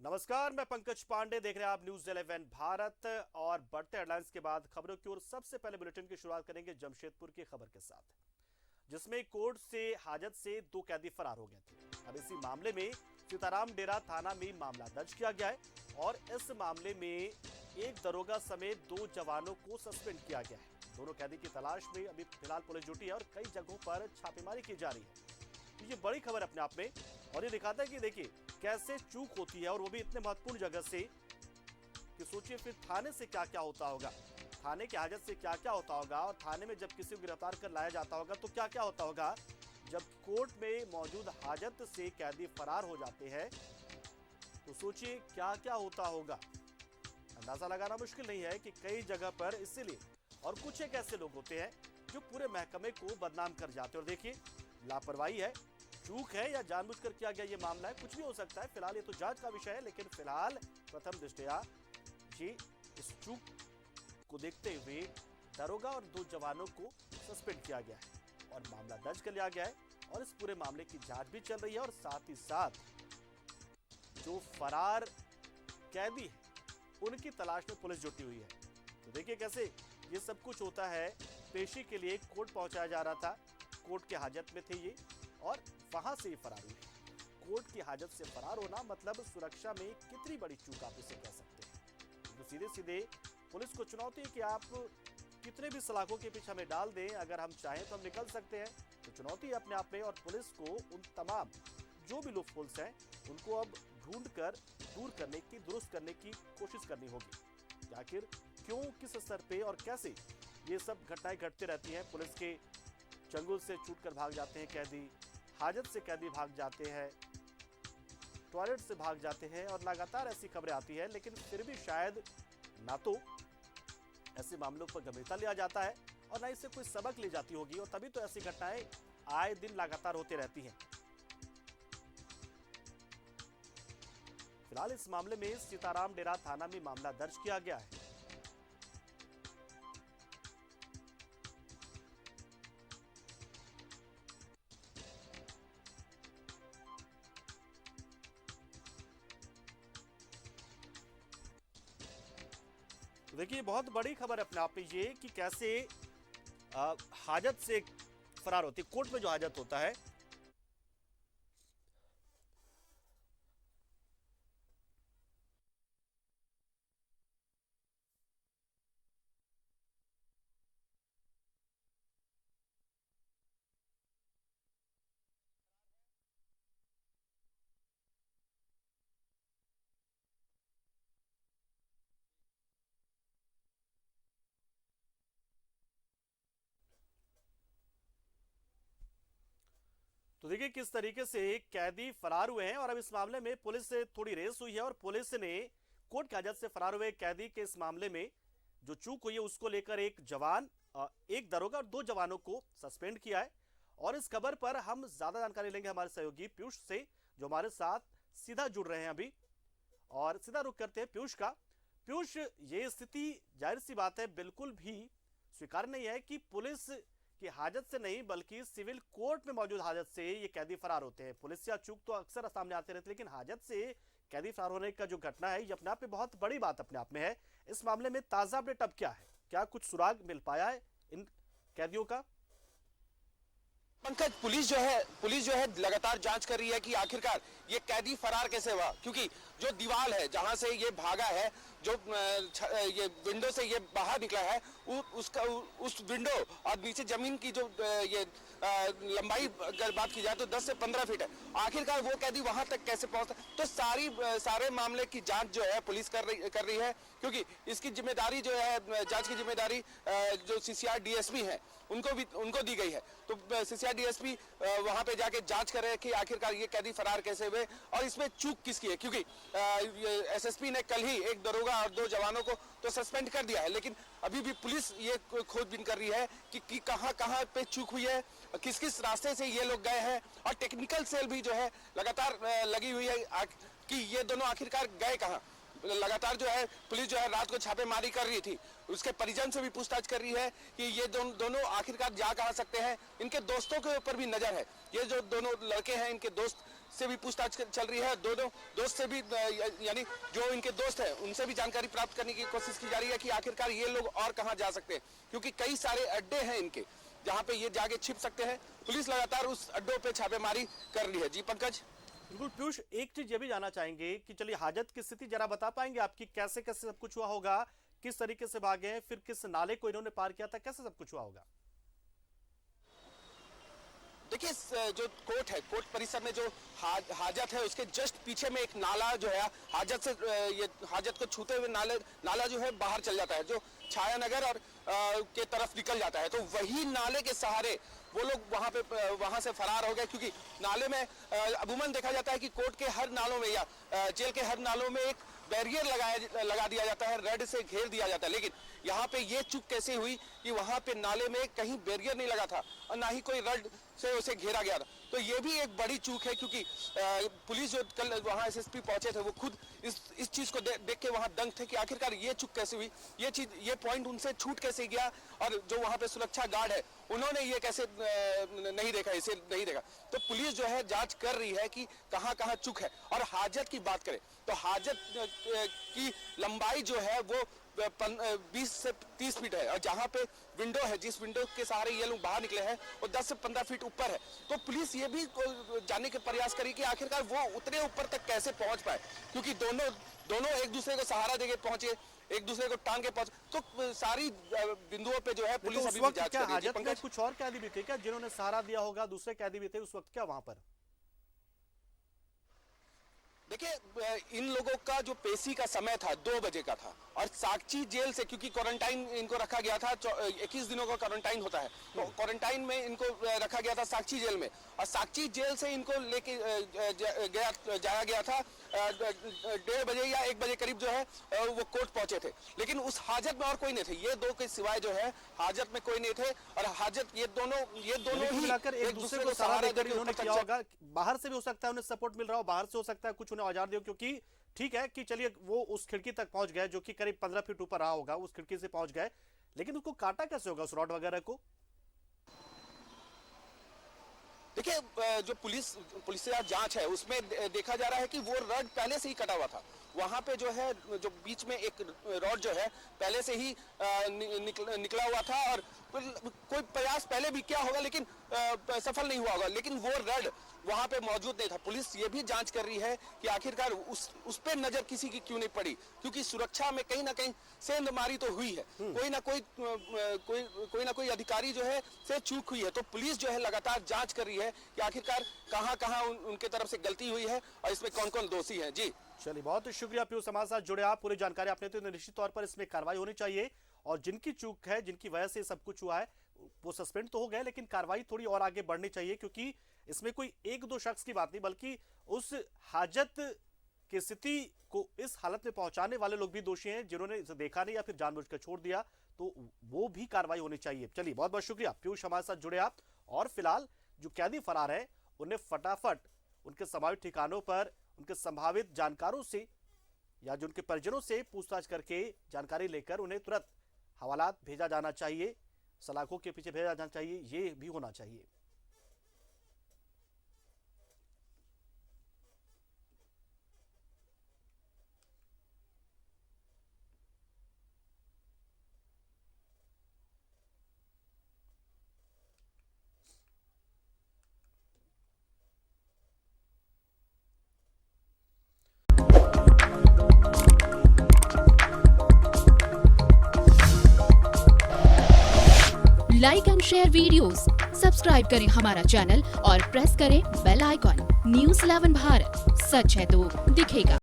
नमस्कार, मैं पंकज पांडे। देख रहे हैं आप न्यूज 11 भारत। और बढ़ते हेडलाइंस के बाद खबरों की ओर सबसे पहले बुलेटिन की शुरुआत करेंगे जमशेदपुर की खबर के साथ, जिसमें कोर्ट से हाजत से 2 कैदी फरार हो गए थे। अब इसी मामले में सीताराम डेरा थाना में मामला दर्ज किया गया है और इस मामले में एक दरोगा समेत 2 जवानों को सस्पेंड किया गया है। दोनों कैदी की तलाश में अभी फिलहाल पुलिस जुटी है और कई जगहों पर छापेमारी की जा रही है। ये बड़ी खबर अपने आप में, और ये दिखाता है कि देखिए कैसे चूक होती है, और वो भी इतने महत्वपूर्ण जगह से कि सोचिए फिर थाने से क्या क्या होता होगा, थाने की हाजत से क्या क्या होता होगा, और थाने में जब किसी को गिरफ्तार कर लाया जाता होगा तो क्या क्या होता होगा। जब कोर्ट में मौजूद हाजत से कैदी फरार हो जाते हैं तो सोचिए क्या क्या होता होगा। अंदाजा लगाना मुश्किल नहीं है कि कई जगह पर इसीलिए, और कुछ एक ऐसे लोग होते हैं जो पूरे महकमे को बदनाम कर जाते हैं। और देखिए लापरवाही है, चूक है या जानबूझकर किया गया ये मामला है, कुछ भी हो सकता है। फिलहाल ये तो जांच का विषय है, लेकिन फिलहाल प्रथम दृष्टया ये इस चूक को देखते हुए दरोगा और 2 जवानों को सस्पेंड किया गया है और मामला दर्ज कर लिया गया है। और इस पूरे मामले की जांच भी चल रही है, और साथ ही साथ जो फरार कैदी है उनकी तलाश में पुलिस जुटी हुई है। तो देखिए कैसे ये सब कुछ होता है। पेशी के लिए कोर्ट पहुंचाया जा रहा था, कोर्ट के हाजत में थे ये, और वहां से ही फरार हुए। कोर्ट की हाजत से फरार होना मतलब सुरक्षा में कितनी बड़ी चूक आप इसे कह सकते हैं। तो सीधे सीधे पुलिस को चुनौती है कि आप कितने भी सलाखों के पीछे हमें डाल दें, अगर हम चाहें तो हम निकल सकते हैं। तो चुनौती है अपने आप में, और पुलिस को उन तमाम जो भी लूप होल्स हैं उनको अब ढूंढ कर दूर करने की, दुरुस्त करने की कोशिश करनी होगी कि आखिर क्यों, किस स्तर पे और कैसे ये सब घटनाएं घटती रहती हैं। पुलिस के चंगुल से छूटकर भाग जाते हैं कैदी, हाजत से कैदी भाग जाते हैं, टॉयलेट से भाग जाते हैं, और लगातार ऐसी खबरें आती हैं। लेकिन फिर भी शायद ना तो ऐसे मामलों पर गंभीरता लिया जाता है और ना इससे कोई सबक ली जाती होगी, और तभी तो ऐसी घटनाएं आए दिन लगातार होती रहती हैं। फिलहाल इस मामले में सीताराम डेरा थाना में मामला दर्ज किया गया है। तो देखिए बहुत बड़ी खबर अपने आप में ये कि कैसे हाजत से फरार होती है, कोर्ट में जो हाजत होता है। तो देखिए किस तरीके से कैदी फरार हुए हैं, और अब इस मामले में पुलिस से थोड़ी रेस हुई है, और पुलिस ने कोर्ट की हाजत से फरार हुए कैदी के इस मामले में जो चूक हुई है उसको लेकर एक जवान, एक दरोगा और 2 जवानों को सस्पेंड किया है। और इस खबर पर हम ज्यादा जानकारी लेंगे हमारे सहयोगी पीयूष से, जो हमारे साथ सीधा जुड़ रहे हैं अभी, और सीधा रुख करते हैं पीयूष का। पीयूष, ये स्थिति जाहिर सी बात है बिल्कुल भी स्वीकार्य नहीं है कि पुलिस की हाजत से नहीं बल्कि सिविल कोर्ट में मौजूद हाजत से ये कैदी फरार होते हैं। पुलिस या चूक तो अक्सर सामने आते रहते हैं, लेकिन हाजत से कैदी फरार होने का जो घटना है ये अपने आप में बहुत बड़ी बात अपने आप में है। इस मामले में ताजा अपडेट अब क्या है, क्या कुछ सुराग मिल पाया है इन कैदियों का? पंकज, पुलिस जो है लगातार जांच कर रही है कि आखिरकार ये कैदी फरार कैसे हुआ, क्योंकि जो दीवार है जहां से ये भागा है, जो ये विंडो से ये बाहर निकला है, उस विंडो और नीचे जमीन की जो ये लंबाई अगर बात की जाए तो 10 से 15 फीट है। आखिरकार वो कैदी वहां तक कैसे पहुंचता, तो सारे मामले की जांच जो है पुलिस कर रही है, क्योंकि इसकी जिम्मेदारी जो है, जांच की जिम्मेदारी जो सीसीआर डीएसपी है उनको दी गई है। तो सीसीआर डीएसपी वहां पे जाके जांच कर रहे हैं कि आखिरकार ये कैदी फरार कैसे हुए और इसमें चूक किसकी है, क्योंकि एसएसपी ने कल ही एक दरोगा और 2 जवानों को तो सस्पेंड कर दिया है, लेकिन अभी भी पुलिस ये खोजबीन कर रही है कि कहां पे चूक हुई है, किस किस रास्ते से ये लोग गए हैं, और टेक्निकल सेल भी जो है लगातार लगी हुई है कि ये दोनों आखिरकार गए कहां। लगातार जो है पुलिस जो है रात को छापेमारी कर रही थी, उसके परिजन से भी पूछताछ कर रही है कि ये दोनों आखिरकार जा कहां सकते हैं। इनके दोस्तों के ऊपर भी नजर है, ये जो दोनों लड़के हैं इनके दोस्त से भी पूछताछ चल रही है, दोनों दोस्त से भी यानी जो इनके दोस्त हैं उनसे भी जानकारी प्राप्त करने की कोशिश की जा रही है कि आखिरकार ये लोग और कहां जा सकते हैं, क्योंकि कई सारे अड्डे हैं इनके जहां पे ये जाके छिप सकते हैं। पुलिस लगातार उस अड्डों पे छापेमारी कर रही है। जी पंकज। बिल्कुल पीयूष, एक चीज ये भी जानना चाहेंगे कि चलिए हाजत की स्थिति जरा बता पाएंगे आपकी, कैसे कैसे सब कुछ हुआ होगा, किस तरीके से भागे हैं, फिर किस नाले को इन्होंने पार किया था, कैसे सब कुछ हुआ होगा? देखिए जो कोर्ट है, कोर्ट परिसर में जो हाजत है उसके जस्ट पीछे में एक नाला जो है हाजत से ये हाजत को छूते हुए नाला जो है बाहर चल जाता है, जो छाया नगर और के तरफ निकल जाता है। तो वही नाले के सहारे वो लोग वहां से फरार हो गए, क्योंकि नाले में अमूमन देखा जाता है कि कोर्ट के हर नालों में या जेल के हर नालों में एक बैरियर लगा दिया जाता है, रेड से घेर दिया जाता है। लेकिन यहाँ पे ये चूक कैसे हुई कि वहां पे नाले में कहीं बैरियर नहीं लगा था और ना ही कोई रेड से उसे घेरा गया था। तो ये भी एक बड़ी चूक है, क्योंकि पुलिस जो कल वहां एसएसपी पहुंचे थे वो खुद इस चीज को देख के वहां दंग थे कि आखिरकार ये चूक कैसे हुई, ये पॉइंट उनसे छूट कैसे गया, और जो वहां पे सुरक्षा गार्ड है उन्होंने ये कैसे नहीं देखा, इसे नहीं देखा। तो पुलिस जो है जांच कर रही है कि कहां कहां चूक है। और हाजत की बात करें तो हाजत की लंबाई जो है वो 20 से 30 फीट है, और जहां पे विंडो है, जिस विंडो के सहारे ये लोग बाहर निकले हैं वो 10 से 15 फीट ऊपर है। तो पुलिस ये भी जानने के प्रयास करी कि आखिरकार वो उतने ऊपर तक कैसे पहुंच पाए, क्योंकि दोनों एक दूसरे को सहारा देके पहुंचे, एक दूसरे को टांग के पहुंचे। तो सारी बिंदुओं पे जो है पुलिस अभी भी जांच कर रही है। हाजत में कुछ और कैदी भी थे क्या जिन्होंने सहारा दिया होगा, दूसरे कैदी भी थे उस वक्त क्या वहां पर? देखिए इन लोगों का जो पेशी का समय था 2 बजे का था, और साक्षी जेल से, क्योंकि क्वारंटाइन इनको रखा गया था, 21 दिनों का क्वारंटाइन होता है, तो क्वारंटाइन में इनको रखा गया था साक्षी जेल में, और साक्षी जेल से इनको लेके जाया गया था 1:30 बजे या 1 बजे करीब जो है वो कोर्ट पहुंचे थे। लेकिन उस हाजत में और कोई नहीं थे, ये दो के सिवाय जो है हाजत में कोई नहीं थे, और हाजत ये दोनों ही मिलाकर एक दूसरे को सहारा देकर इन्होंने किया होगा। बाहर से भी हो सकता है उन्हें सपोर्ट मिल रहा हो, बाहर से हो सकता है कुछ उन्हें औजार दियो, क्योंकि ठीक है कि चलिए वो उस खिड़की तक पहुंच गए जो कि करीब 15 फीट ऊपर रहा होगा, उस खिड़की से पहुंच गए, लेकिन उसको काटा कैसे होगा उस रॉड वगैरह को? देखिए जो पुलिस जांच है उसमें देखा जा रहा है कि वो रॉड पहले से ही कटा हुआ था। वहां पे जो है जो बीच में एक रॉड जो है पहले से ही निकला हुआ था, और कोई प्रयास पहले भी किया होगा लेकिन सफल नहीं हुआ होगा, लेकिन वो रॉड वहां पे मौजूद नहीं था। पुलिस ये भी जांच कर रही है कि आखिरकार उस पे नजर किसी की क्यों नहीं पड़ी, क्योंकि सुरक्षा में कहीं ना कहीं सेंधमारी तो हुई है, कोई ना कोई अधिकारी जो है से चूक हुई है। तो पुलिस जो है लगातार जांच कर रही है कि आखिरकार कहां उनके तरफ से गलती हुई है और इसमें कौन कौन दोषी है। जी चलिए, बहुत शुक्रिया पीयूष, हमारे साथ जुड़े आप, पूरी जानकारी आपने तो निश्चित तौर पर इसमें कार्रवाई होनी चाहिए, और जिनकी चूक है, जिनकी वजह से सब कुछ हुआ है, वो सस्पेंड तो हो गए, लेकिन कार्रवाई थोड़ी और आगे बढ़नी चाहिए, क्योंकि इसमें कोई 1-2 शख्स की बात नहीं, बल्कि उस हाजत की स्थिति को इस हालत में पहुंचाने वाले लोग भी दोषी हैं, जिन्होंने इसे देखा नहीं या फिर जानबूझकर छोड़ दिया, तो वो भी कार्रवाई होनी चाहिए। चलिए, बहुत बहुत शुक्रिया पीयूष, हमारे साथ जुड़े आप। और फिलहाल जो कैदी फरार है उन्हें फटाफट उनके संभावित ठिकानों पर उनके संभावित जानकारों से या जो उनके परिजनों से पूछताछ करके जानकारी लेकर उन्हें तुरंत हवालात भेजा जाना चाहिए, सलाखों के पीछे भेजा जाना चाहिए, ये भी होना चाहिए। Like and share videos, subscribe करें हमारा चैनल और प्रेस करें बेल आइकॉन। न्यूज़ 11 भारत, सच है तो दिखेगा।